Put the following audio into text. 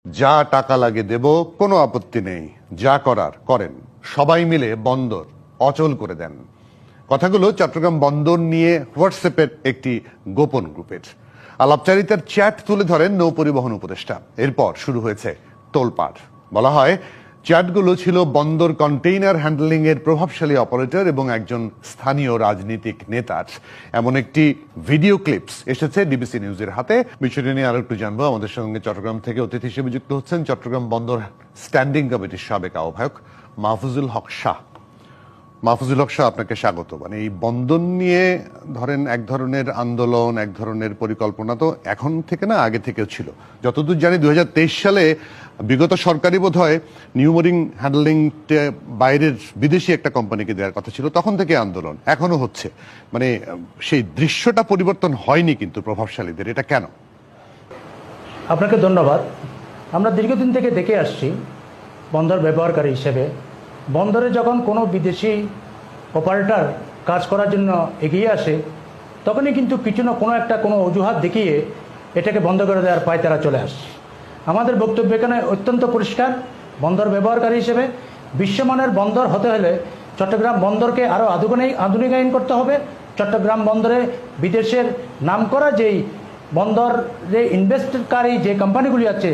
যা টাকা লাগে দেব, কোনো আপত্তি নেই, যা করার করেন, সবাই মিলে বন্দর অচল করে দেন। কথাগুলো চট্টগ্রাম বন্দর নিয়ে হোয়াটসঅ্যাপের একটি গোপন গ্রুপের। আলাপচারিতার চ্যাট তুলে ধরেন নৌ পরিবহন উপদেষ্টা। এরপর শুরু হয়েছে তোলপাড়। বলা হয় চ্যাটগুলো ছিল বন্দর কন্টেইনার হ্যান্ডলিং এর প্রভাবশালী অপারেটর এবং একজন স্থানীয় রাজনীতিক নেতার। এমন একটি ভিডিও ক্লিপস এসেছে ডিবিসি নিউজের হাতে। বিষয়টি নিয়ে আরো একটু জানবো। আমাদের সঙ্গে চট্টগ্রাম থেকে অতিথি হিসেবে যুক্ত হচ্ছেন চট্টগ্রাম বন্দর স্ট্যান্ডিং কমিটির সাবেক আহ্বায়ক মাহফুজুল হক শাহ। মাহফুজুল হক শাহ, আপনাকে স্বাগত। মানে এই বন্দর নিয়ে ধরেন এক ধরনের আন্দোলন, এক ধরনের পরিকল্পনা তো এখন থেকে না, আগে থেকেও ছিল। যতদূর জানি 2023 সালে বিগত সরকারি বোধহয় নিউমোরিং হ্যান্ডলিং বাইরের বিদেশি একটা কোম্পানিকে দেওয়ার কথা ছিল, তখন থেকে আন্দোলন এখনো হচ্ছে। মানে সেই দৃশ্যটা পরিবর্তন হয়নি কিন্তু প্রভাবশালীদের, এটা কেন? আপনাকে ধন্যবাদ। আমরা দীর্ঘদিন থেকে দেখে আসছি বন্দর ব্যবহারকারী হিসেবে, বন্দরে যখন কোনো বিদেশি অপারেটর কাজ করার জন্য এগিয়ে আসে, তখনই কিন্তু কিছু না কোনো অজুহাত দেখিয়ে এটাকে বন্ধ করে দেওয়ার পায়তারা চলে আসছে। আমাদের বক্তব্য এখানে অত্যন্ত পরিষ্কার। বন্দর ব্যবহারকারী হিসেবে বিশ্বমানের বন্দর হতে হলে চট্টগ্রাম বন্দরকে আরও আধুনিকায়ন করতে হবে। চট্টগ্রাম বন্দরে বিদেশের নামকরা যেই বন্দর যে ইনভেস্টকারী যে কোম্পানিগুলি আছে,